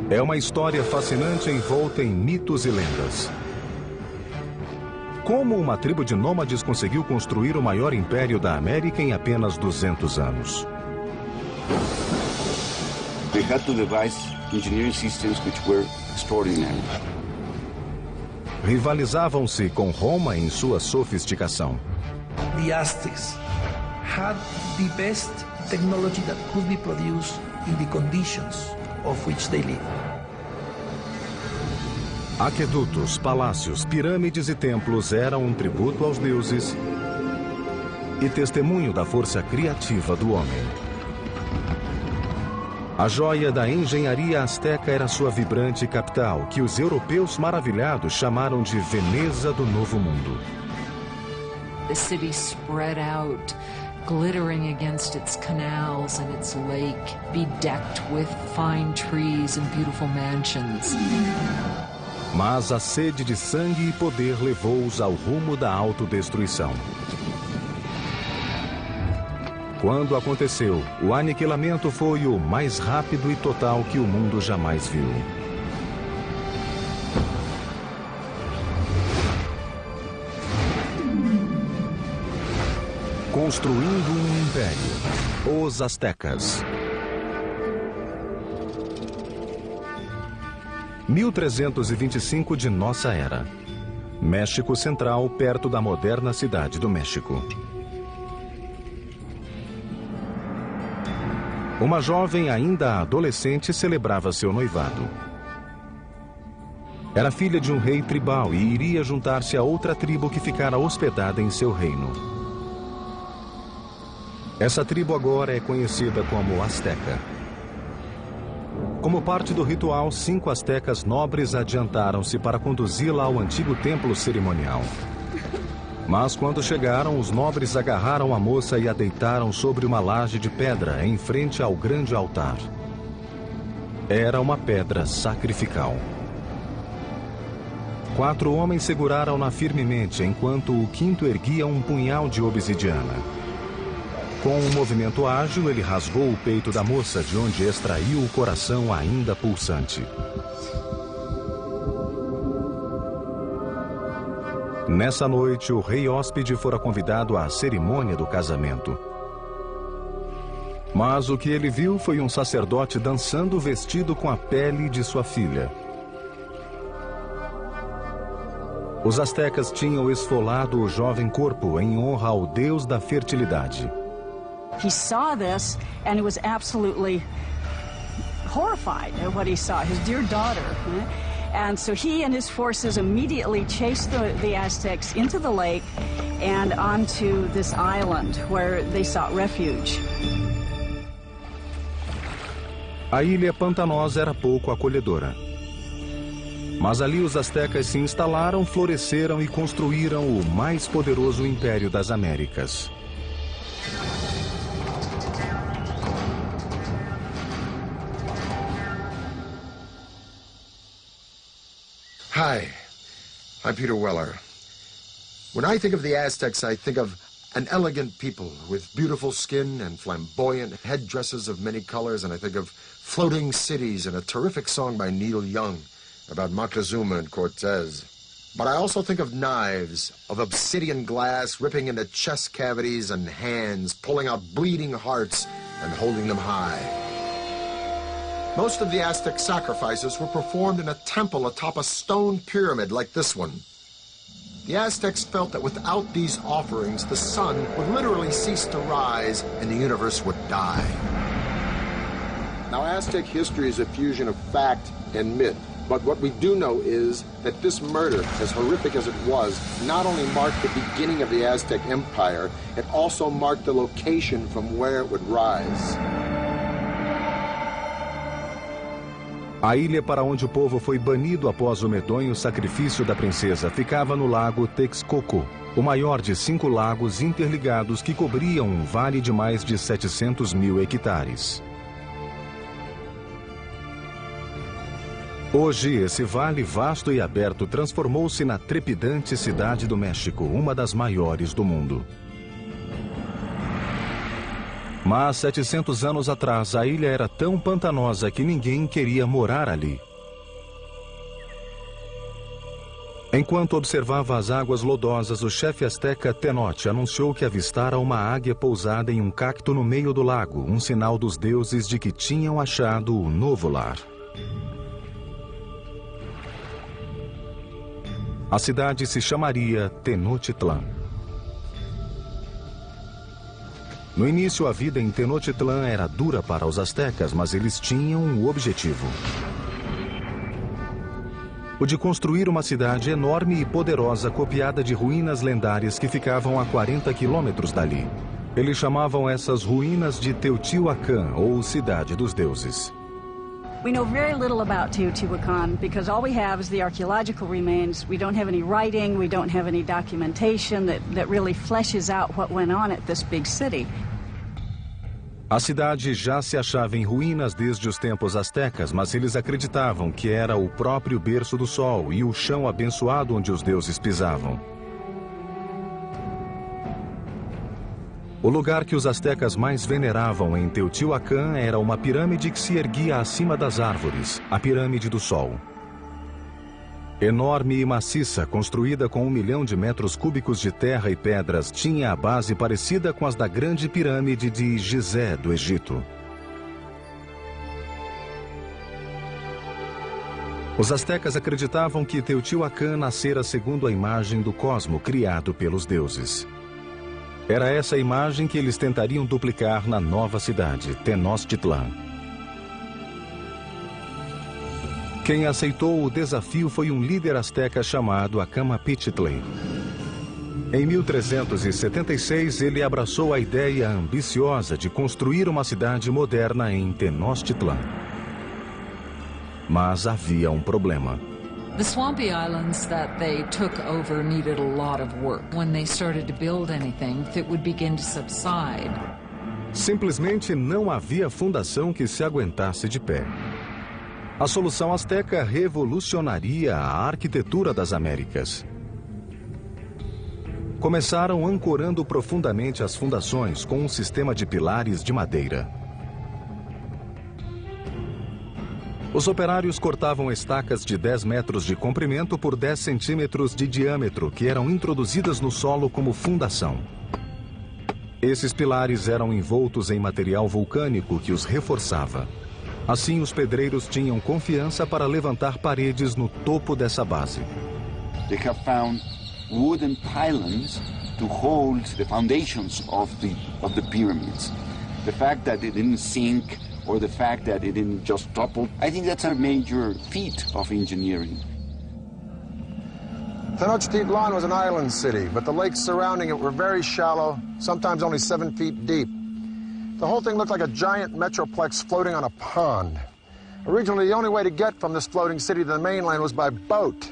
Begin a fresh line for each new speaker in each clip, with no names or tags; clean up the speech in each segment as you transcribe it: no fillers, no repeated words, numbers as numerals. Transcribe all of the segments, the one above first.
É uma história fascinante envolta em mitos e lendas. Como uma tribo de nômades conseguiu construir o maior império da América em apenas 200 anos?
They had to devise engineering systems which were extraordinary.
Rivalizavam-se com Roma em sua sofisticação.
The Aztecs had the best technology that could be produced in the conditions of which they live.
Aquedutos, palácios, pirâmides e templos eram um tributo aos deuses e testemunho da força criativa do homem. A joia da engenharia asteca era sua vibrante capital, que os europeus maravilhados chamaram de Veneza do Novo Mundo.
The city spread out, glittering against its canals and its lake, bedecked with fine trees and beautiful mansions.
Mas a sede de sangue e poder levou-os ao rumo da autodestruição. Quando aconteceu, o aniquilamento foi o mais rápido e total que o mundo jamais viu. Construindo um império. Os Aztecas. 1325 de nossa era. México Central, perto da moderna cidade do México. Uma jovem ainda adolescente celebrava seu noivado. Era filha de um rei tribal e iria juntar-se a outra tribo que ficara hospedada em seu reino. Essa tribo agora é conhecida como Azteca. Como parte do ritual, 5 astecas nobres adiantaram-se para conduzi-la ao antigo templo cerimonial. Mas quando chegaram, os nobres agarraram a moça e a deitaram sobre uma laje de pedra em frente ao grande altar. Era uma pedra sacrificial. 4 homens seguraram-na firmemente, enquanto o 5º erguia um punhal de obsidiana. Com um movimento ágil, ele rasgou o peito da moça, de onde extraiu o coração ainda pulsante. Nessa noite, o rei hóspede fora convidado à cerimônia do casamento. Mas o que ele viu foi um sacerdote dançando vestido com a pele de sua filha. Os astecas tinham esfolado o jovem corpo em honra ao deus da fertilidade.
He saw this and he was absolutely horrified at what he saw, his dear daughter. And so he and his forces immediately chased the Aztecs into the lake and onto this island where they sought refuge.
A ilha pantanosa era pouco acolhedora. Mas ali os astecas se instalaram, floresceram e construíram o mais poderoso império das Américas.
Hi, I'm Peter Weller. When I think of the Aztecs, I think of an elegant people with beautiful skin and flamboyant headdresses of many colors, and I think of floating cities and a terrific song by Neil Young about Moctezuma and Cortez. But I also think of knives, of obsidian glass ripping into chest cavities and hands, pulling out bleeding hearts and holding them high. Most of the Aztec sacrifices were performed in a temple atop a stone pyramid like this one. The Aztecs felt that without these offerings, the sun would literally cease to rise and the universe would die. Now, Aztec history is a fusion of fact and myth. But what we do know is that this murder, as horrific as it was, not only marked the beginning of the Aztec Empire, it also marked the location from where it would rise.
A ilha para onde o povo foi banido após o medonho sacrifício da princesa ficava no lago Texcoco, o maior de 5 lagos interligados que cobriam um vale de mais de 700 mil hectares. Hoje, esse vale vasto e aberto transformou-se na trepidante cidade do México, uma das maiores do mundo. Mas 700 anos atrás, a ilha era tão pantanosa que ninguém queria morar ali. Enquanto observava as águas lodosas, o chefe asteca Tenoch anunciou que avistara uma águia pousada em um cacto no meio do lago, um sinal dos deuses de que tinham achado o novo lar. A cidade se chamaria Tenochtitlan. No início, a vida em Tenochtitlan era dura para os astecas, mas eles tinham um objetivo: o de construir uma cidade enorme e poderosa copiada de ruínas lendárias que ficavam a 40 quilômetros dali. Eles chamavam essas ruínas de Teotihuacan, ou Cidade dos Deuses.
We know very little about Teotihuacan because all we have is the archaeological remains. We don't have any writing, we don't have any documentation that really fleshes out what went on at this big city.
A cidade já se achava em ruínas desde os tempos astecas, mas eles acreditavam que era o próprio berço do sol e o chão abençoado onde os deuses pisavam. O lugar que os astecas mais veneravam em Teotihuacan era uma pirâmide que se erguia acima das árvores, a Pirâmide do Sol. Enorme e maciça, construída com 1 milhão de metros cúbicos de terra e pedras, tinha a base parecida com as da grande pirâmide de Gizé, do Egito. Os astecas acreditavam que Teotihuacan nascera segundo a imagem do cosmo criado pelos deuses. Era essa imagem que eles tentariam duplicar na nova cidade, Tenochtitlan. Quem aceitou o desafio foi um líder asteca chamado Acamapichtli. Em 1376, ele abraçou a ideia ambiciosa de construir uma cidade moderna em Tenochtitlan. Mas havia um problema.
The swampy islands that they took over needed a lot of work. When they started to build anything, it would begin to subside.
Simplesmente não havia fundação que se aguentasse de pé. A solução asteca revolucionaria a arquitetura das Américas. Começaram ancorando profundamente as fundações com um sistema de pilares de madeira. Os operários cortavam estacas de 10 metros de comprimento por 10 centímetros de diâmetro, que eram introduzidas no solo como fundação. Esses pilares eram envoltos em material vulcânico que os reforçava. Assim, os pedreiros tinham confiança para levantar paredes no topo dessa base.
They have found wooden pylons to hold the foundations of the pyramids. The fact that it didn't sink or the fact that it didn't just topple, I think that's a major feat of engineering.
Tenochtitlan was an island city, but the lakes surrounding it were very shallow, sometimes only 7 feet deep. The whole thing looked like a giant metroplex floating on a pond. Originally, the only way to get from this floating city to the mainland was by boat.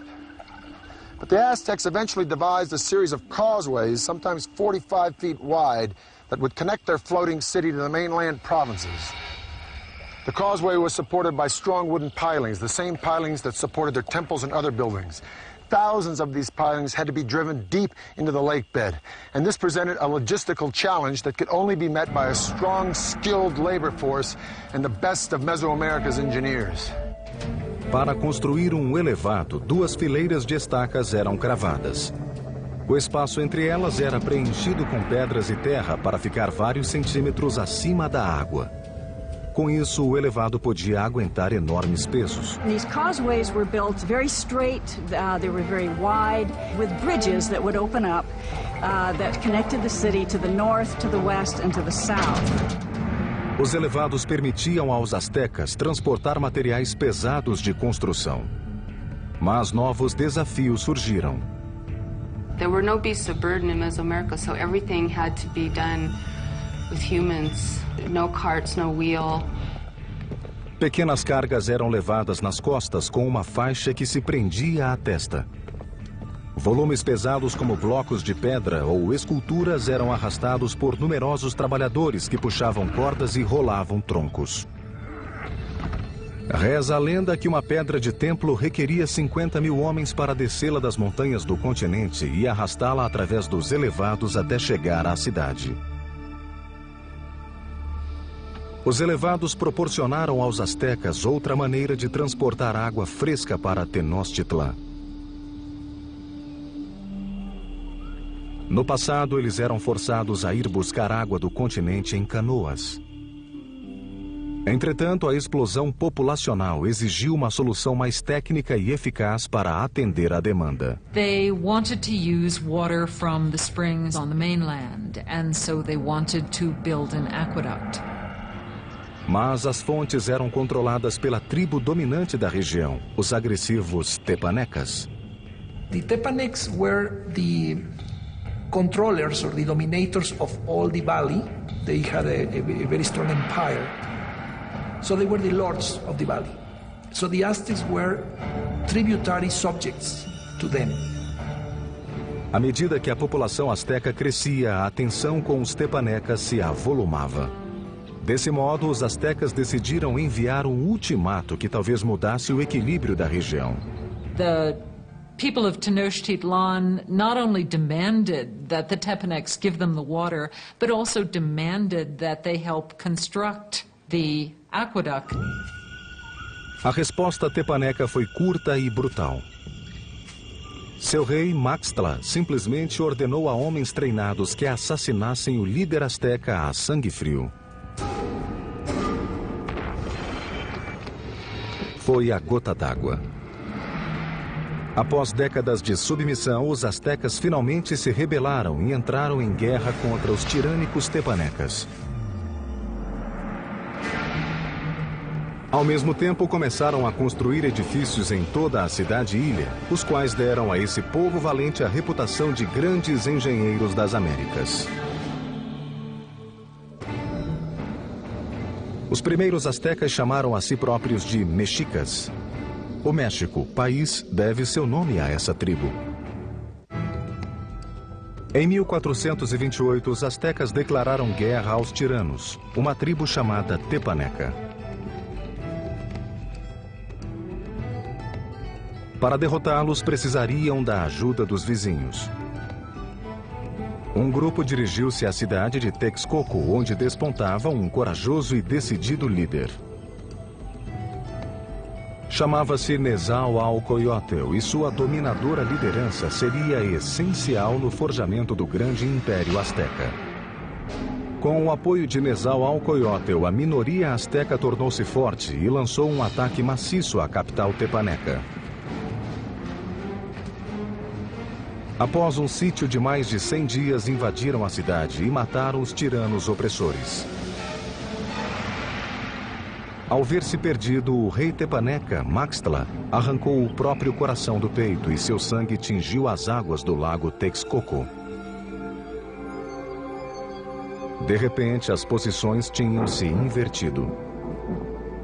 But the Aztecs eventually devised a series of causeways, sometimes 45 feet wide, that would connect their floating city to the mainland provinces. The causeway was supported by strong wooden pilings, the same pilings that supported their temples and other buildings. Thousands of these pilings had to be driven deep into the lake bed, and this presented a logistical challenge that could only be met by a strong, skilled labor force and the best of Mesoamerica's engineers.
Para construir um elevado, 2 fileiras de estacas eram cravadas. O espaço entre elas era preenchido com pedras e terra para ficar vários centímetros acima da água. Com isso, o elevado podia aguentar enormes pesos.
These causeways were built very straight, they were very wide, with bridges that would open up that connected the city to the north, to the west, and to the south.
Os elevados permitiam aos astecas transportar materiais pesados de construção. Mas novos desafios surgiram.
There were no beasts of burden in Mesoamerica, so everything had to be done with humans. No carts, no wheel.
Pequenas cargas eram levadas nas costas com uma faixa que se prendia à testa. Volumes pesados como blocos de pedra ou esculturas eram arrastados por numerosos trabalhadores que puxavam cordas e rolavam troncos. Reza a lenda que uma pedra de templo requeria 50 mil homens para descê-la das montanhas do continente e arrastá-la através dos elevados até chegar à cidade. Os elevados proporcionaram aos astecas outra maneira de transportar água fresca para Tenochtitlan. No passado, eles eram forçados a ir buscar água do continente em canoas. Entretanto, a explosão populacional exigiu uma solução mais técnica e eficaz para atender à demanda.
They wanted to use water from the springs on the mainland, and so they wanted to build an aqueduct.
Mas as fontes eram controladas pela tribo dominante da região, os agressivos Tepanecas.
The Tepanecs were the controllers or the dominators of all the valley. They had a very strong empire. So they were the lords of the valley. So the Aztecs were tributary subjects to them.
À medida que a população asteca crescia, a tensão com os Tepanecas se avolumava. Desse modo, os astecas decidiram enviar um ultimato que talvez mudasse o equilíbrio da região.
The people of Tenochtitlan not only demanded that the Tepanecs give them the water, but also demanded that they help construct the aqueduct.
A resposta tepaneca foi curta e brutal. Seu rei, Maxtla, simplesmente ordenou a homens treinados que assassinassem o líder asteca a sangue frio. Foi a gota d'água. Após décadas de submissão, os astecas finalmente se rebelaram e entraram em guerra contra os tirânicos tepanecas. Ao mesmo tempo, começaram a construir edifícios em toda a cidade-ilha, os quais deram a esse povo valente a reputação de grandes engenheiros das Américas. Os primeiros astecas chamaram a si próprios de mexicas. O México, país, deve seu nome a essa tribo. Em 1428, os astecas declararam guerra aos tiranos, uma tribo chamada Tepaneca. Para derrotá-los, precisariam da ajuda dos vizinhos. Um grupo dirigiu-se à cidade de Texcoco, onde despontava um corajoso e decidido líder. Chamava-se Nezahualcóyotl e sua dominadora liderança seria essencial no forjamento do grande império asteca. Com o apoio de Nezahualcóyotl, a minoria asteca tornou-se forte e lançou um ataque maciço à capital tepaneca. Após um sítio de mais de 100 dias, invadiram a cidade e mataram os tiranos opressores. Ao ver-se perdido, o rei tepaneca, Maxtla, arrancou o próprio coração do peito e seu sangue tingiu as águas do lago Texcoco. De repente, as posições tinham se invertido.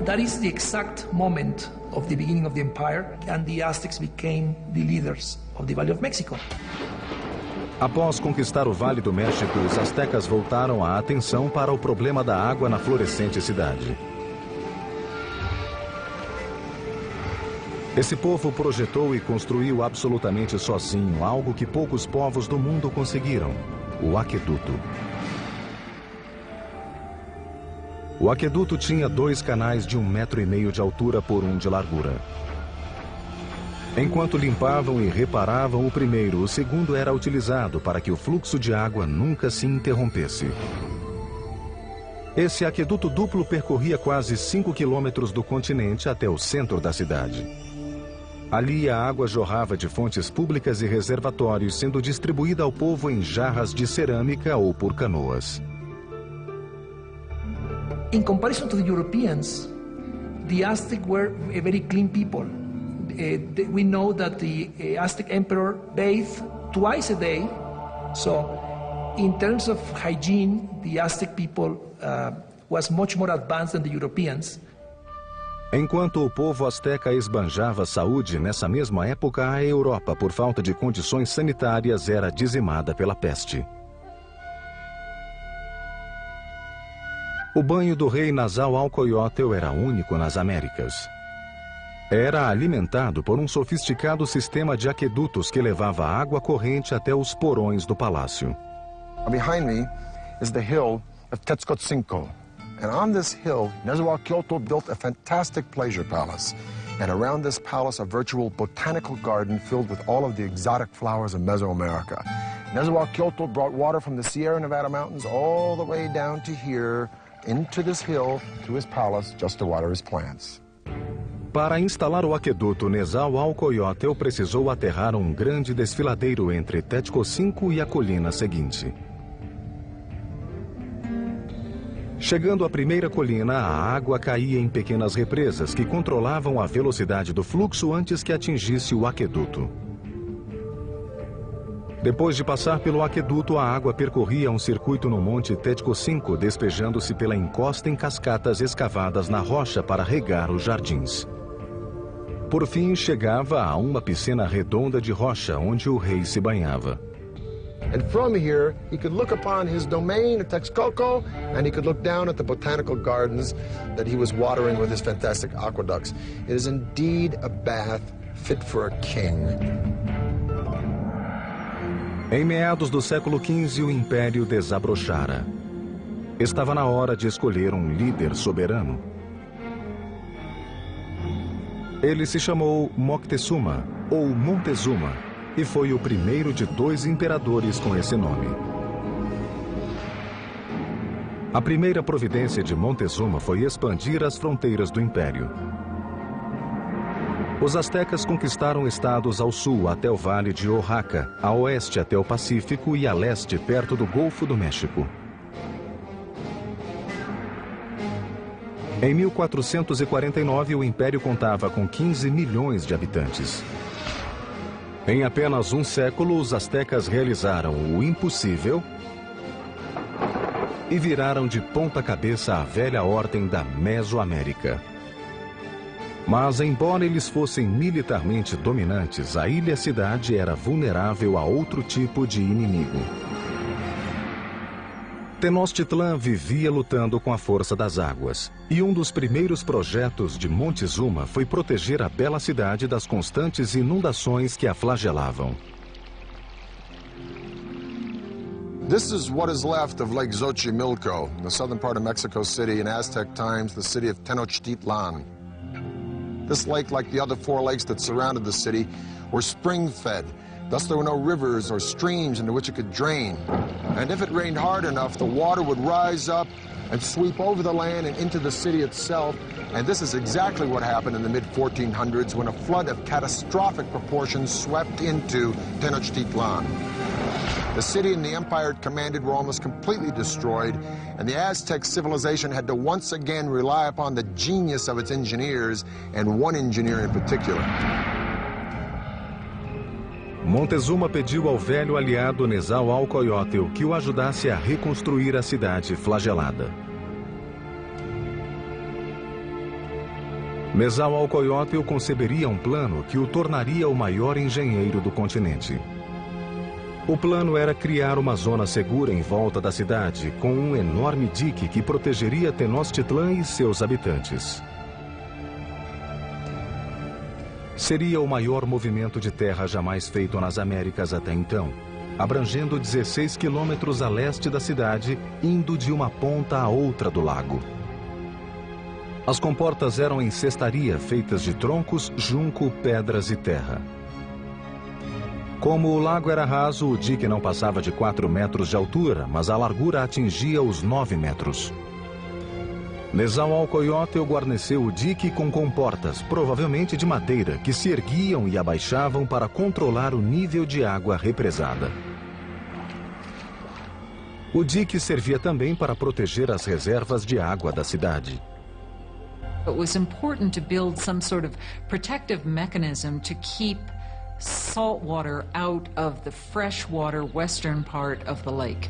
That is the exact moment of the beginning of the empire, and the Aztecs became the leaders of the Valley of Mexico.
Após conquistar o Vale do México, os astecas voltaram a atenção para o problema da água na florescente cidade. Esse povo projetou e construiu absolutamente sozinho algo que poucos povos do mundo conseguiram: o aqueduto. O aqueduto tinha 2 canais de 1,5 metro de altura por 1 de largura. Enquanto limpavam e reparavam o primeiro, o segundo era utilizado para que o fluxo de água nunca se interrompesse. Esse aqueduto duplo percorria quase 5 quilômetros do continente até o centro da cidade. Ali a água jorrava de fontes públicas e reservatórios, sendo distribuída ao povo em jarras de cerâmica ou por canoas.
In comparison to the Europeans, the Aztec were a very clean people. We know that the Aztec emperor bathed twice a day. So, in terms of hygiene, the Aztec people was much more advanced than the Europeans.
Enquanto o povo asteca esbanjava saúde, nessa mesma época, a Europa, por falta de condições sanitárias, era dizimada pela peste. O banho do rei Nezahualcóyotl era único nas Américas. Era alimentado por um sofisticado sistema de aquedutos que levava água corrente até os porões do palácio.
Behind me is the hill of Tetzcoatzinco, And on this hill, Nezahualcóyotl built a fantastic pleasure palace. And around this palace, a virtual botanical garden filled with all of the exotic flowers of Mesoamerica. Nezahualcóyotl brought water from the Sierra Nevada mountains all the way down to here, into this hill, to his palace, just to water his plants.
Para instalar o aqueduto, Nezahualcóyotl precisou aterrar um grande desfiladeiro entre Tetzcocinco e a colina seguinte. Chegando à primeira colina, a água caía em pequenas represas que controlavam a velocidade do fluxo antes que atingisse o aqueduto. Depois de passar pelo aqueduto, a água percorria um circuito no Monte Tetzcocinco, despejando-se pela encosta em cascatas escavadas na rocha para regar os jardins. Por fim, chegava a uma piscina redonda de rocha, onde o rei se banhava.
And from here, he could look upon his domain at Texcoco, and he could look down at the botanical gardens that he was watering with his fantastic aqueducts. It is indeed a bath fit for a king.
Em meados do século XV, o Império desabrochara. Estava na hora de escolher um líder soberano. Ele se chamou Moctezuma, ou Montezuma, e foi o primeiro de 2 imperadores com esse nome. A primeira providência de Montezuma foi expandir as fronteiras do Império. Os astecas conquistaram estados ao sul até o Vale de Oaxaca, a oeste até o Pacífico e a leste perto do Golfo do México. Em 1449, o Império contava com 15 milhões de habitantes. Em apenas um século, os astecas realizaram o impossível e viraram de ponta cabeça a velha ordem da Mesoamérica. Mas, embora eles fossem militarmente dominantes, a ilha-cidade era vulnerável a outro tipo de inimigo. Tenochtitlan vivia lutando com a força das águas, e um dos primeiros projetos de Montezuma foi proteger a bela cidade das constantes inundações que a flagelavam.
This is what is left of Lake Xochimilco, in the southern part of Mexico City, in Aztec times, the city of Tenochtitlan. This lake, like the other 4 lakes that surrounded the city, were spring-fed. Thus, there were no rivers or streams into which it could drain. And if it rained hard enough, the water would rise up and sweep over the land and into the city itself. And this is exactly what happened in the mid-1400s when a flood of catastrophic proportions swept into Tenochtitlan. The city and the empire it commanded were almost completely destroyed, and the Aztec civilization had to once again rely upon the genius of its engineers, and one engineer in particular.
Montezuma pediu ao velho aliado Nezahualcóyotl que o ajudasse a reconstruir a cidade flagelada. Nezahualcóyotl conceberia um plano que o tornaria o maior engenheiro do continente. O plano era criar uma zona segura em volta da cidade, com um enorme dique que protegeria Tenochtitlan e seus habitantes. Seria o maior movimento de terra jamais feito nas Américas até então, abrangendo 16 quilômetros a leste da cidade, indo de uma ponta à outra do lago. As comportas eram em cestaria feitas de troncos, junco, pedras e terra. Como o lago era raso, o dique não passava de 4 metros de altura, mas a largura atingia os 9 metros. Nezahualcóyotl guarneceu o dique com comportas, provavelmente de madeira, que se erguiam e abaixavam para controlar o nível de água represada. O dique servia também para proteger as reservas de água da cidade.
It was important to build some sort of protective mechanism to keep salt water out of the freshwater western part of the lake.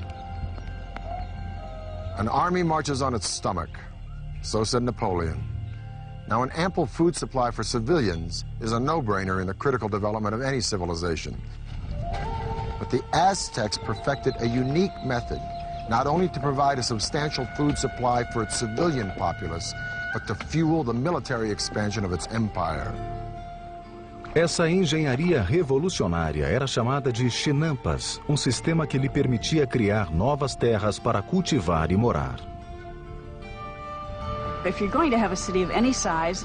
An army marches on its stomach. So said Napoleon. Now, an ample food supply for civilians is a no-brainer in the critical development of any civilization. But the Aztecs perfected a unique method, not only to provide a substantial food supply for its civilian populace, but to fuel the military expansion of its empire.
Essa engenharia revolucionária era chamada de chinampas, um sistema que lhe permitia criar novas terras para cultivar e morar.
If you're going to have a city of any size,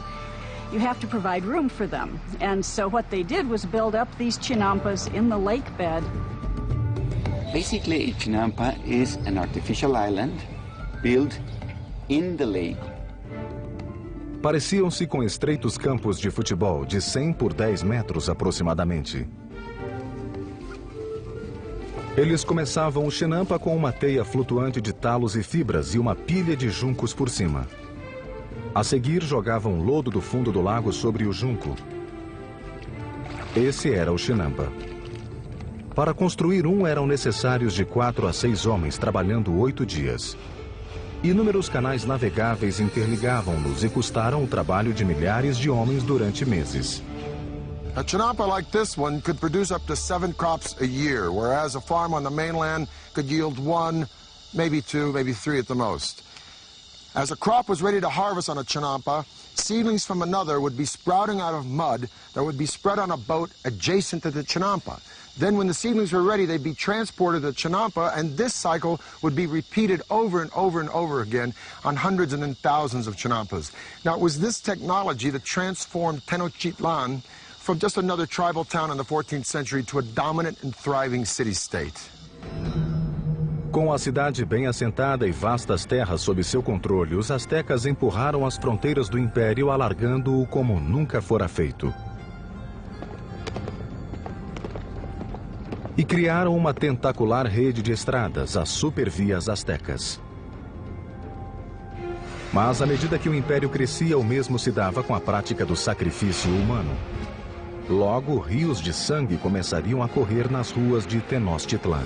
you have to provide room for them. And so what they did was build up these chinampas in the lake bed.
Basically, a chinampa is an artificial island built in the lake.
Pareciam-se com estreitos campos de futebol de 100 por 10 metros aproximadamente. Eles começavam o chinampa com uma teia flutuante de talos e fibras e uma pilha de juncos por cima. A seguir, jogavam lodo do fundo do lago sobre o junco. Esse era o chinampa. Para construir um, eram necessários de 4 a 6 homens trabalhando 8 dias. Inúmeros canais navegáveis interligavam-nos e custaram o trabalho de milhares de homens durante meses.
A chinampa like this one could produce up to 7 crops a year, whereas a farm on the mainland could yield 1, maybe 2, maybe 3 at the most. As a crop was ready to harvest on a chinampa, seedlings from another would be sprouting out of mud that would be spread on a boat adjacent to the chinampa. Then when the seedlings were ready, they'd be transported to chinampa, and this cycle would be repeated over and over and over again on hundreds and then thousands of chinampas. Now, it was this technology that transformed Tenochtitlan from just another tribal town in the 14th century to a dominant and thriving city-state.
Com a cidade bem assentada e vastas terras sob seu controle, os astecas empurraram as fronteiras do império, alargando-o como nunca fora feito. E criaram uma tentacular rede de estradas, as supervias astecas. Mas, à medida que o império crescia, o mesmo se dava com a prática do sacrifício humano. Logo, rios de sangue começariam a correr nas ruas de Tenochtitlan.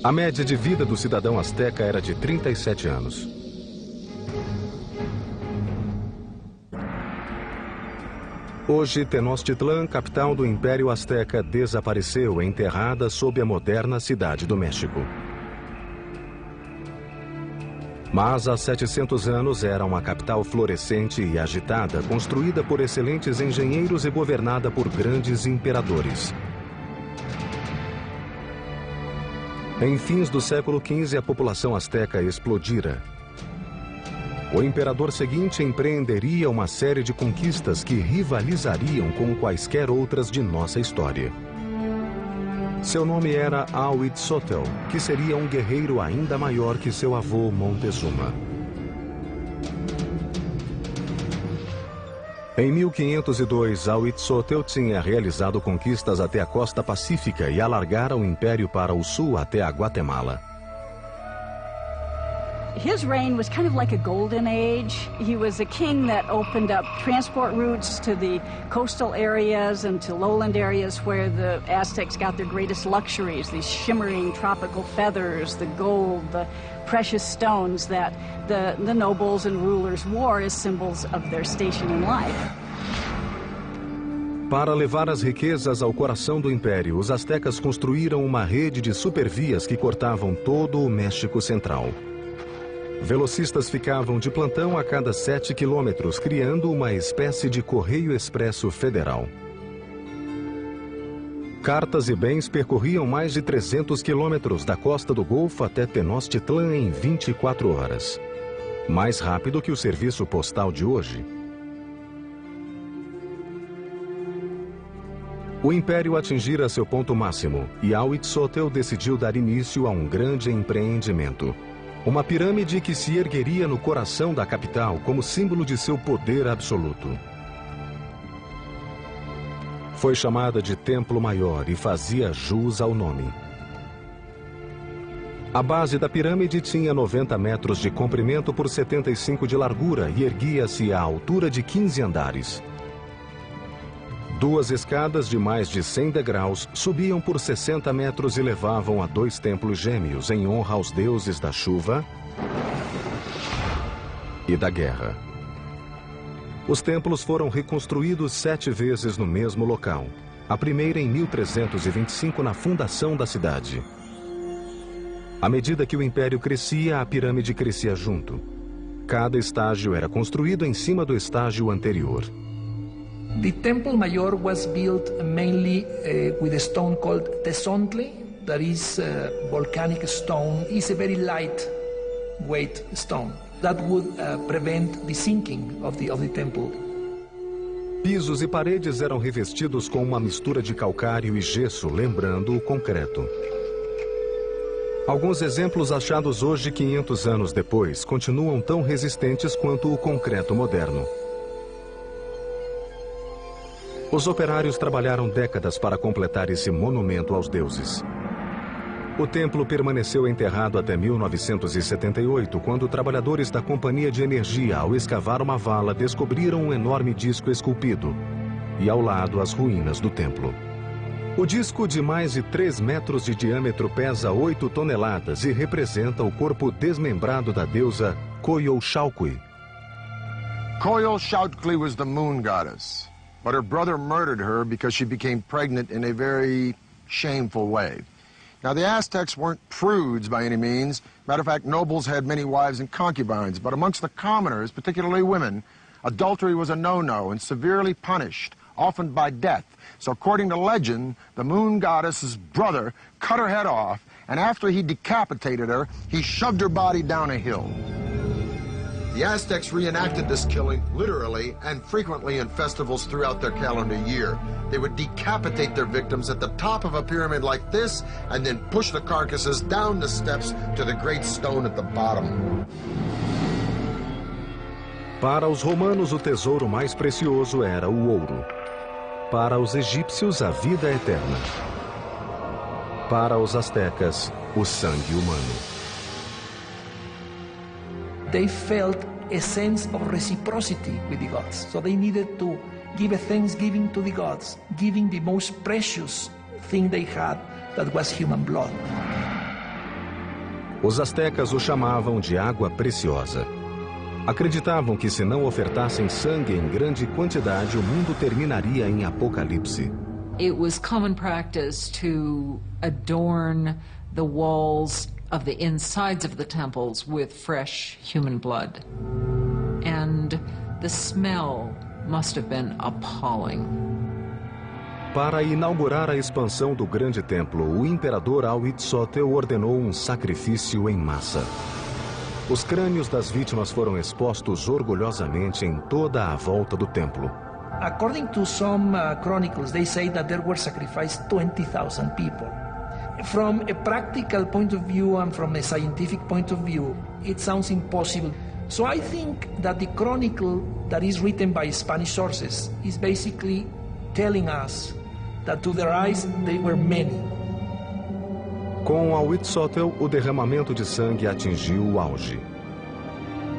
A média de vida do cidadão asteca era de 37 anos. Hoje, Tenochtitlan, capital do Império Azteca, desapareceu, enterrada sob a moderna cidade do México. Mas há 700 anos era uma capital florescente e agitada, construída por excelentes engenheiros e governada por grandes imperadores. Em fins do século XV, a população asteca explodira. O imperador seguinte empreenderia uma série de conquistas que rivalizariam com quaisquer outras de nossa história. Seu nome era Huitzotl, que seria um guerreiro ainda maior que seu avô Montezuma. Em 1502, Huitzotl tinha realizado conquistas até a costa pacífica e alargara o império para o sul até a Guatemala.
His reign was kind of like a golden age. He was a king that opened up transport routes to the coastal areas and to lowland areas where the Aztecs got their greatest luxuries, these shimmering tropical feathers, the gold, the precious stones that the nobles and rulers wore as symbols of their station in life.
Para levar as riquezas ao coração do império, os astecas construíram uma rede de supervias que cortavam todo o México Central. Velocistas ficavam de plantão a cada 7 quilômetros, criando uma espécie de correio expresso federal. Cartas e bens percorriam mais de 300 quilômetros da costa do Golfo até Tenochtitlan em 24 horas. Mais rápido que o serviço postal de hoje. O império atingira seu ponto máximo e Huitzotl decidiu dar início a um grande empreendimento. Uma pirâmide que se ergueria no coração da capital como símbolo de seu poder absoluto. Foi chamada de Templo Maior e fazia jus ao nome. A base da pirâmide tinha 90 metros de comprimento por 75 de largura e erguia-se à altura de 15 andares. 2 escadas de mais de 100 degraus subiam por 60 metros e levavam a 2 templos gêmeos em honra aos deuses da chuva e da guerra. Os templos foram reconstruídos 7 vezes no mesmo local. A primeira em 1325 na fundação da cidade. À medida que o império crescia, a pirâmide crescia junto. Cada estágio era construído em cima do estágio anterior.
The Temple Mayor was built mainly with a stone called Tezontle. that is volcanic stone is a very lightweight stone that would prevent the sinking of the temple.
Pisos e paredes eram revestidos com uma mistura de calcário e gesso, lembrando o concreto. Alguns exemplos achados hoje, 500 anos depois, continuam tão resistentes quanto o concreto moderno. Os operários trabalharam décadas para completar esse monumento aos deuses. O templo permaneceu enterrado até 1978, quando trabalhadores da Companhia de Energia, ao escavar uma vala, descobriram um enorme disco esculpido e, ao lado, as ruínas do templo. O disco, de mais de 3 metros de diâmetro, pesa 8 toneladas e representa o corpo desmembrado da deusa Coyolxauhqui.
Coyolxauhqui was the moon goddess, but her brother murdered her because she became pregnant in a very shameful way. Now, the Aztecs weren't prudes by any means. Matter of fact, nobles had many wives and concubines, but amongst the commoners, particularly women, adultery was a no-no and severely punished, often by death. So according to legend, the moon goddess's brother cut her head off, and after he decapitated her, he shoved her body down a hill. The Aztecs reenacted this killing literally and frequently in festivals throughout their calendar year. They would decapitate their victims at the top of a pyramid like this and then push the carcasses down the steps to the great stone at the bottom.
Para os romanos, o tesouro mais precioso era o ouro. Para os egípcios, a vida eterna. Para os astecas, o sangue humano.
They felt a sense of reciprocity with the gods. So they needed to give a thanksgiving to the gods, giving the most precious thing they had, that was human blood.
Os astecas o chamavam de água preciosa. Acreditavam que se não ofertassem sangue em grande quantidade, o mundo terminaria em apocalipse.
It was common practice to adorn the walls of the insides of the temples with fresh human blood. And the smell must have been appalling.
Para inaugurar a expansão do grande templo, o imperador Huitzilopochtli ordenou um sacrifício em massa. Os crânios das vítimas foram expostos orgulhosamente em toda a volta do templo.
According to some chronicles, they say that there were sacrificed 20,000 people. From a practical point of view and from a scientific point of view, it sounds impossible. So I think that the chronicle that is written by Spanish sources is basically telling us that to their eyes they were many.
Com Huitzilopochtli, o derramamento de sangue atingiu o auge.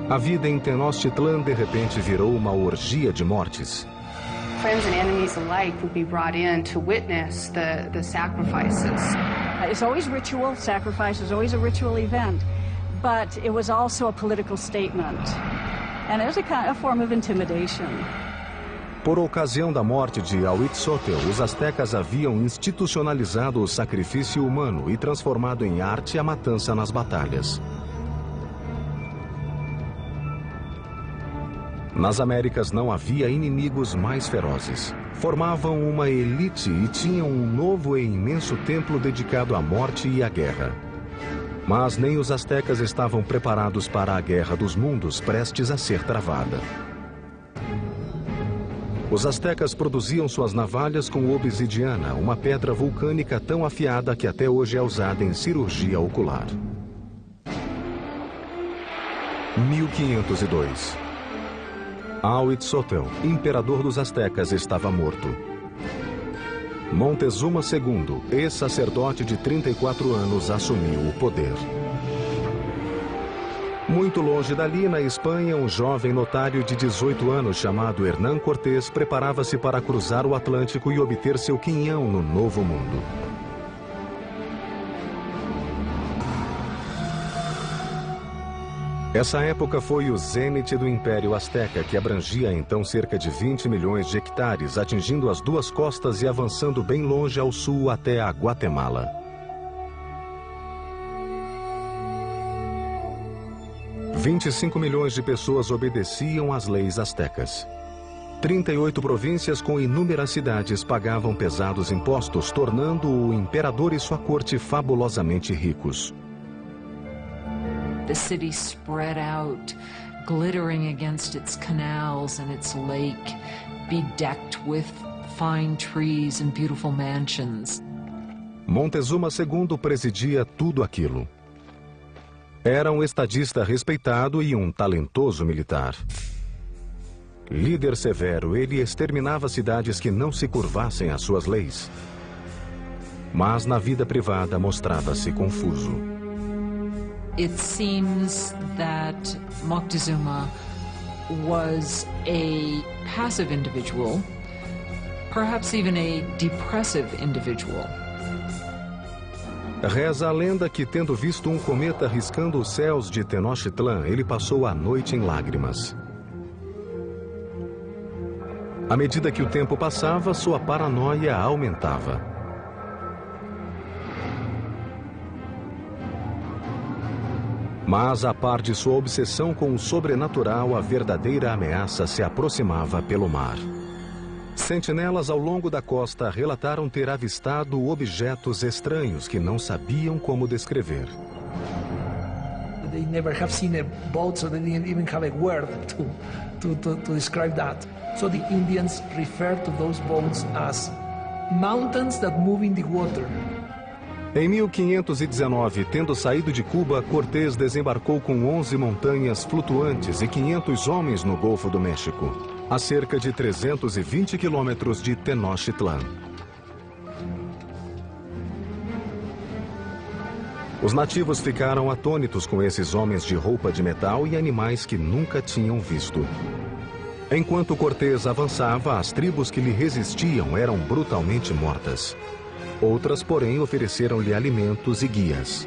A vida em Tenochtitlan de repente virou uma orgia de mortes.
Friends and enemies alike would be brought in to witness the sacrifices.
It's always ritual. Sacrifice is always a ritual event, but it was also a political statement, and it was a form of intimidation.
Por ocasião da morte de Huitzilopochtli, os astecas haviam institucionalizado o sacrifício humano e transformado em arte a matança nas batalhas. Nas Américas não havia inimigos mais ferozes. Formavam uma elite e tinham um novo e imenso templo dedicado à morte e à guerra. Mas nem os astecas estavam preparados para a guerra dos mundos prestes a ser travada. Os astecas produziam suas navalhas com obsidiana, uma pedra vulcânica tão afiada que até hoje é usada em cirurgia ocular. 1502. Huitzilopochtli, imperador dos astecas, estava morto. Montezuma II, ex-sacerdote de 34 anos, assumiu o poder. Muito longe dali, na Espanha, um jovem notário de 18 anos chamado Hernán Cortés preparava-se para cruzar o Atlântico e obter seu quinhão no Novo Mundo. Essa época foi o zênite do Império Azteca, que abrangia então cerca de 20 milhões de hectares, atingindo as duas costas e avançando bem longe ao sul até a Guatemala. 25 milhões de pessoas obedeciam às leis astecas. 38 províncias com inúmeras cidades pagavam pesados impostos, tornando o imperador e sua corte fabulosamente ricos.
The city spread out, glittering against its canals and its lake, bedecked with fine trees and beautiful mansions.
Montezuma II presidia tudo aquilo. Era um estadista respeitado e um talentoso militar. Líder severo, ele exterminava cidades que não se curvassem às suas leis. Mas na vida privada mostrava-se confuso.
It seems that Moctezuma was a passive individual, perhaps even a depressive individual.
Reza a lenda que, tendo visto um cometa riscando os céus de Tenochtitlan, ele passou a noite em lágrimas. À medida que o tempo passava, sua paranoia aumentava. Mas, a par de sua obsessão com o sobrenatural, a verdadeira ameaça se aproximava pelo mar. Sentinelas ao longo da costa relataram ter avistado objetos estranhos que não sabiam como descrever.
They never have seen a boat, so they didn't even have a word to describe that. So the Indians refer to those boats as mountains that move in the water.
Em 1519, tendo saído de Cuba, Cortés desembarcou com 11 montanhas flutuantes e 500 homens no Golfo do México, a cerca de 320 quilômetros de Tenochtitlan. Os nativos ficaram atônitos com esses homens de roupa de metal e animais que nunca tinham visto. Enquanto Cortés avançava, as tribos que lhe resistiam eram brutalmente mortas. Outras, porém, ofereceram-lhe alimentos e guias.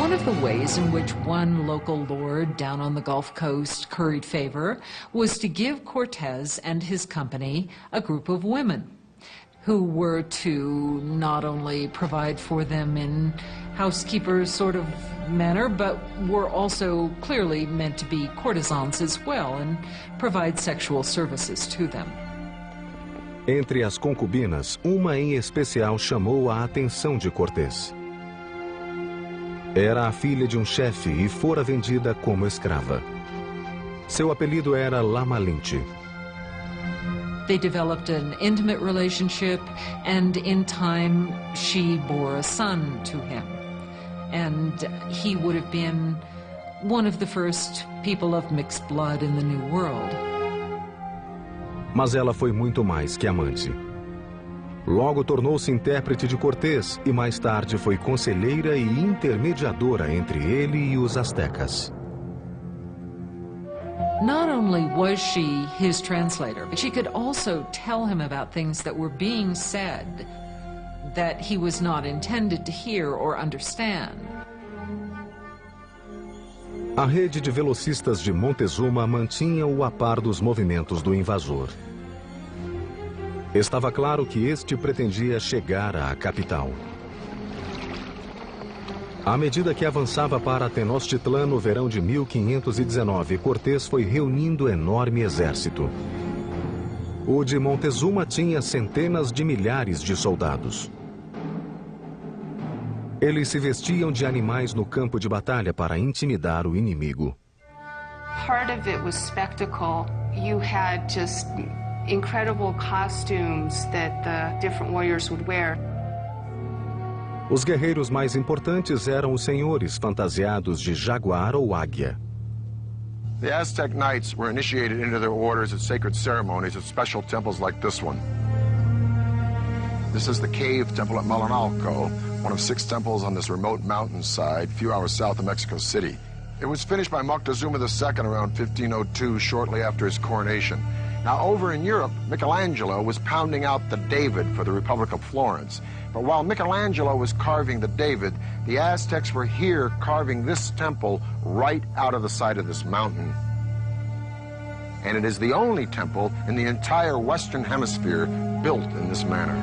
One of the ways in which one local lord down on the Gulf Coast curried favor was to give Cortés and his company a group of women who were to not only provide for them in housekeeper sort of manner, but were also clearly meant to be courtesans as well and provide sexual services to them.
Entre as concubinas, uma em especial chamou a atenção de Cortés. Era a filha de um chefe e fora vendida como escrava. Seu apelido era La Malinche.
They developed an intimate relationship, and in time she bore a son to him. And he would have been one of the first people of mixed blood in the New World.
Mas ela foi muito mais que amante. Logo tornou-se intérprete de Cortés e mais tarde foi conselheira e intermediadora entre ele e os astecas.
Not only was she his translator, but she could also tell him about things that were being said that he was not intended to hear or understand.
A rede de velocistas de Montezuma mantinha-o a par dos movimentos do invasor. Estava claro que este pretendia chegar à capital. À medida que avançava para Tenochtitlan no verão de 1519, Cortés foi reunindo enorme exército. O de Montezuma tinha centenas de milhares de soldados. Eles se vestiam de animais no campo de batalha para intimidar o inimigo.
Part of it was spectacle. You had just incredible costumes that the different warriors would wear.
Os guerreiros mais importantes eram os senhores fantasiados de jaguar ou águia.
The Aztec knights were initiated into their orders at sacred ceremonies at special temples like this one. This is the cave temple at Malinalco, one of 6 temples on this remote mountainside, a few hours south of Mexico City. It was finished by Moctezuma II around 1502, shortly after his coronation. Now, over in Europe, Michelangelo was pounding out the David for the Republic of Florence. But while Michelangelo was carving the David, the Aztecs were here carving this temple right out of the side of this mountain. And it is the only temple in the entire Western Hemisphere built in this manner.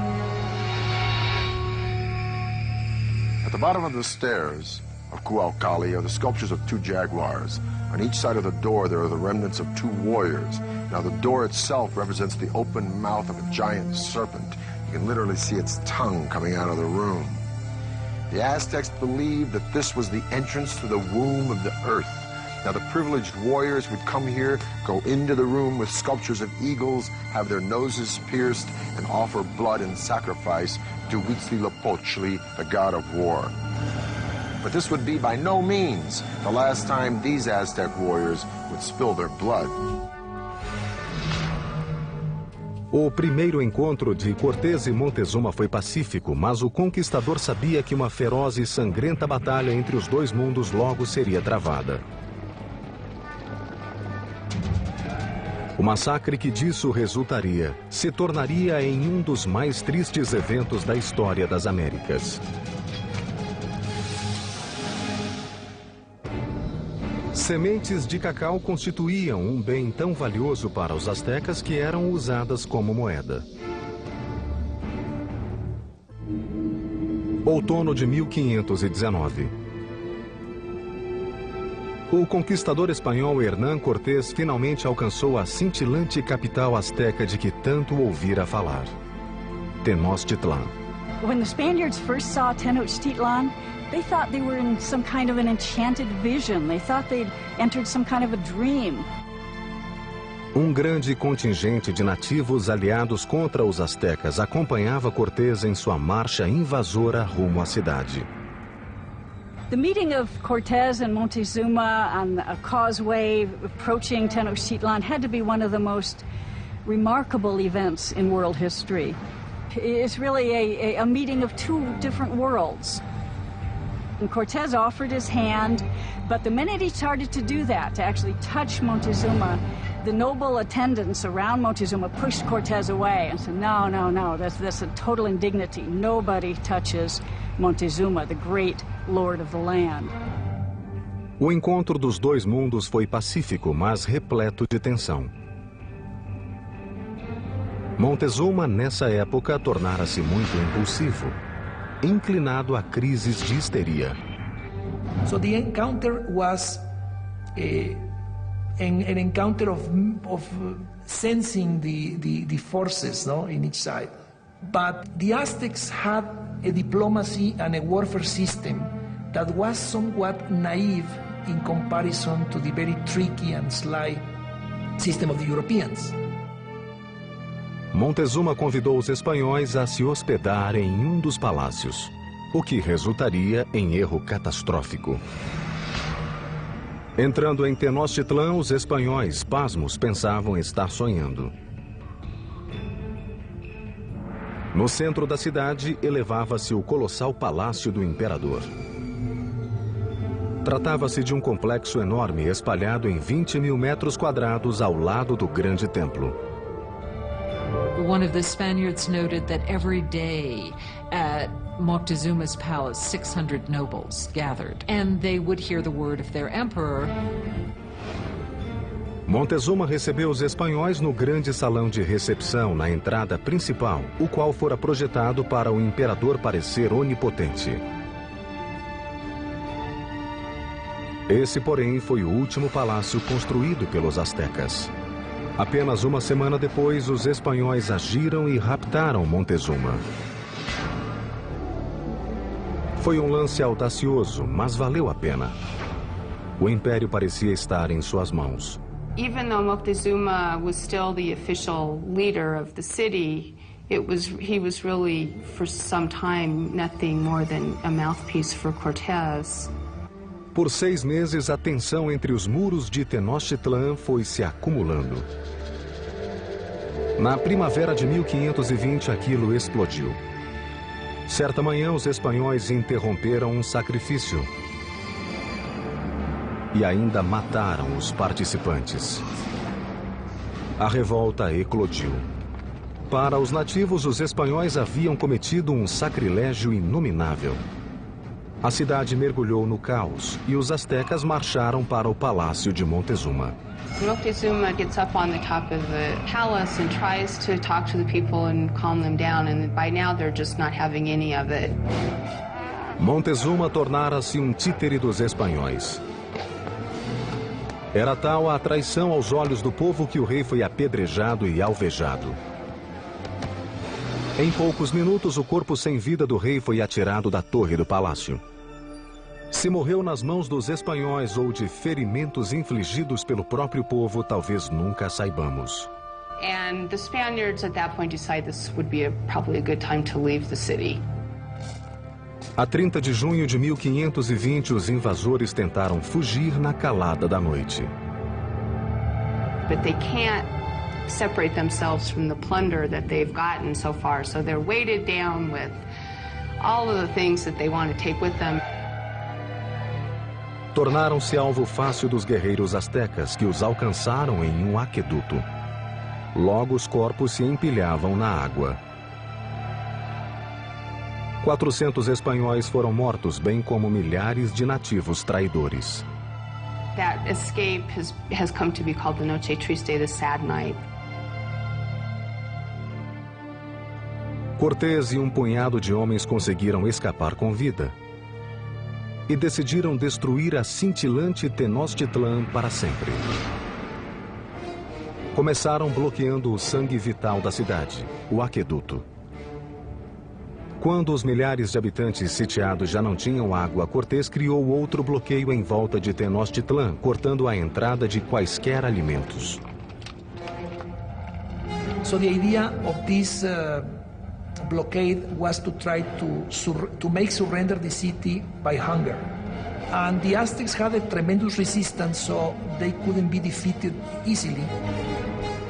At the bottom of the stairs of Cuauhtli are the sculptures of two jaguars. On each side of the door, there are the remnants of two warriors. Now, the door itself represents the open mouth of a giant serpent. You can literally see its tongue coming out of the room. The Aztecs believed that this was the entrance to the womb of the earth. Now, the privileged warriors would come here, go into the room with sculptures of eagles, have their noses pierced, and offer blood and sacrifice to Huitzilopochtli, the god of war. But this would be by no means the last time these Aztec warriors would spill their blood.
O primeiro encontro de Cortés e Montezuma foi pacífico, mas o conquistador sabia que uma feroz e sangrenta batalha entre os dois mundos logo seria travada. O massacre que disso resultaria se tornaria em um dos mais tristes eventos da história das Américas. Sementes de cacau constituíam um bem tão valioso para os astecas que eram usadas como moeda. Outono de 1519. O conquistador espanhol Hernán Cortés finalmente alcançou a cintilante capital asteca de que tanto ouvira falar: Tenochtitlan.
When the Spaniards first saw Tenochtitlan, they thought they were in some kind of an enchanted vision. They thought they'd entered some kind of a dream.
Um grande contingente de nativos aliados contra os astecas acompanhava Cortés em sua marcha invasora rumo à cidade.
The meeting of Cortés and Montezuma on a causeway approaching Tenochtitlan had to be one of the most remarkable events in world history. It's really a meeting of two different worlds. And Cortés offered his hand, but the minute he started to do that, to actually touch Montezuma, the noble attendants around Montezuma pushed Cortés away and said, no, no, no, that's a total indignity. Nobody touches Montezuma, the great lord of the land.
O encontro dos dois mundos foi pacífico, mas repleto de tensão. Montezuma, nessa época, tornara-se muito impulsivo, inclinado a crises de histeria.
So the encounter was an encounter of sensing the forces, no, in each side. But the Aztecs had a diplomacy and a warfare system that was somewhat naive in comparison to the very tricky and sly system of the Europeans.
Montezuma convidou os espanhóis a se hospedar em um dos palácios, o que resultaria em erro catastrófico. Entrando em Tenochtitlan, os espanhóis, pasmos, pensavam estar sonhando. No centro da cidade, elevava-se o colossal palácio do imperador. Tratava-se de um complexo enorme espalhado em 20.000 metros quadrados ao lado do grande templo.
One of the Spaniards noted that every day at Moctezuma's palace, 600 nobles gathered, and they would hear the word of their emperor.
Montezuma recebeu os espanhóis no grande salão de recepção na entrada principal, o qual fora projetado para o imperador parecer onipotente. Esse, porém, foi o último palácio construído pelos astecas. Apenas uma semana depois, os espanhóis agiram e raptaram Montezuma. Foi um lance audacioso, mas valeu a pena. O império parecia estar em suas mãos.
Even though Moctezuma was still the official leader of the city, he was really, for some time, nothing more than a mouthpiece for Cortés.
Por 6 meses, a tensão entre os muros de Tenochtitlan foi se acumulando. Na primavera de 1520, aquilo explodiu. Certa manhã, os espanhóis interromperam um sacrifício e ainda mataram os participantes. A revolta eclodiu. Para os nativos, os espanhóis haviam cometido um sacrilégio inominável. A cidade mergulhou no caos e os astecas marcharam para o palácio de Montezuma.
Moctezuma gets up on the top of the palace and tries to talk to the people and calm them down, and by now they're just not having any of it.
Montezuma tornara-se um títere dos espanhóis. Era tal a traição aos olhos do povo que o rei foi apedrejado e alvejado. Em poucos minutos, o corpo sem vida do rei foi atirado da torre do palácio. Se morreu nas mãos dos espanhóis ou de ferimentos infligidos pelo próprio povo, talvez nunca saibamos.
And the Spaniards at that point decided this would be probably a good time to leave the city.
A 30 de junho de 1520, os invasores tentaram fugir na calada da noite.
But they can't separate themselves from the plunder that they've gotten so far, so they're weighted down with all of the things that they want to take with them.
Tornaram-se alvo fácil dos guerreiros astecas, que os alcançaram em um aqueduto. Logo os corpos se empilhavam na água. 400 espanhóis foram mortos, bem como milhares de nativos traidores.
That escape has come to be called the Noche Triste, the sad night.
Cortés e um punhado de homens conseguiram escapar com vida e decidiram destruir a cintilante Tenochtitlan para sempre. Começaram bloqueando o sangue vital da cidade, o aqueduto. Quando os milhares de habitantes sitiados já não tinham água, Cortés criou outro bloqueio em volta de Tenochtitlan, cortando a entrada de quaisquer alimentos.
So the idea of this blockade was to try to make surrender the city by hunger. And the Aztecs had a tremendous resistance, so they couldn't be defeated easily.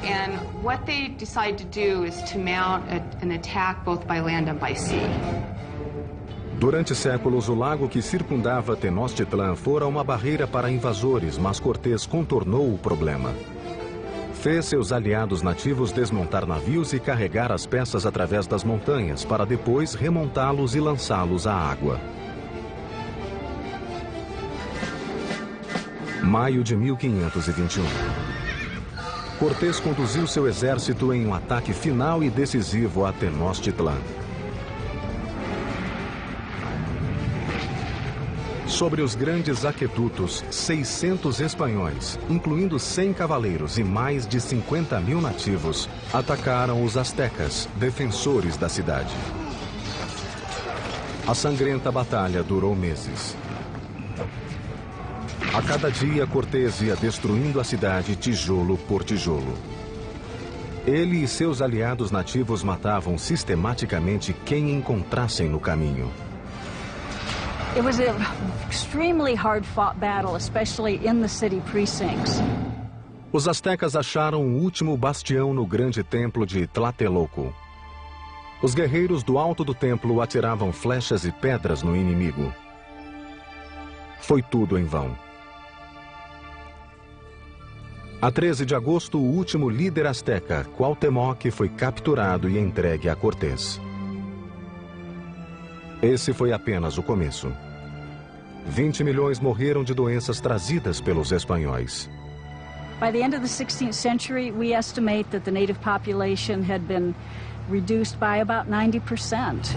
And what they decide to do is to mount an attack both by land and by sea.
Durante séculos, o lago que circundava Tenochtitlan fora uma barreira para invasores, mas Cortés contornou o problema. Fez seus aliados nativos desmontar navios e carregar as peças através das montanhas, para depois remontá-los e lançá-los à água. Maio de 1521. Cortés conduziu seu exército em um ataque final e decisivo a Tenochtitlan. Sobre os grandes aquedutos, 600 espanhóis, incluindo 100 cavaleiros e mais de 50.000 nativos, atacaram os astecas, defensores da cidade. A sangrenta batalha durou meses. A cada dia, Cortés ia destruindo a cidade tijolo por tijolo. Ele e seus aliados nativos matavam sistematicamente quem encontrassem no caminho.
It was an extremely hard-fought battle, especially in the city precincts.
Os astecas acharam o último bastião no grande templo de Tlatelolco. Os guerreiros do alto do templo atiravam flechas e pedras no inimigo. Foi tudo em vão. A 13 de agosto, o último líder asteca, Cuauhtémoc, foi capturado e entregue a Cortés. Esse foi apenas o começo. 20 milhões morreram de doenças trazidas pelos espanhóis.
By the end of the 16th century, we estimate that the native population had been reduced by about 90%.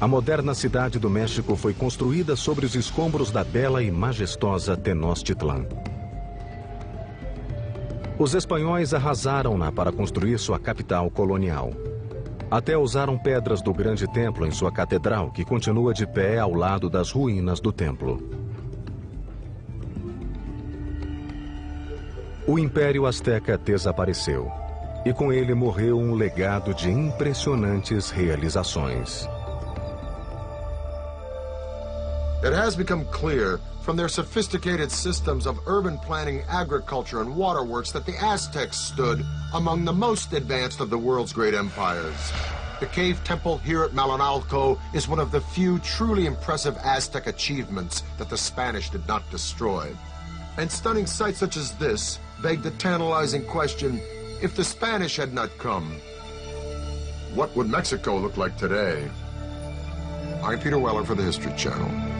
A moderna cidade do México foi construída sobre os escombros da bela e majestosa Tenochtitlan. Os espanhóis arrasaram-na para construir sua capital colonial. Até usaram pedras do grande templo em sua catedral, que continua de pé ao lado das ruínas do templo. O Império Azteca desapareceu, e com ele morreu um legado de impressionantes realizações.
It has become clear from their sophisticated systems of urban planning, agriculture, and waterworks that the Aztecs stood among the most advanced of the world's great empires. The cave temple here at Malinalco is one of the few truly impressive Aztec achievements that the Spanish did not destroy. And stunning sights such as this beg the tantalizing question, if the Spanish had not come, what would Mexico look like today? I'm Peter Weller for the History Channel.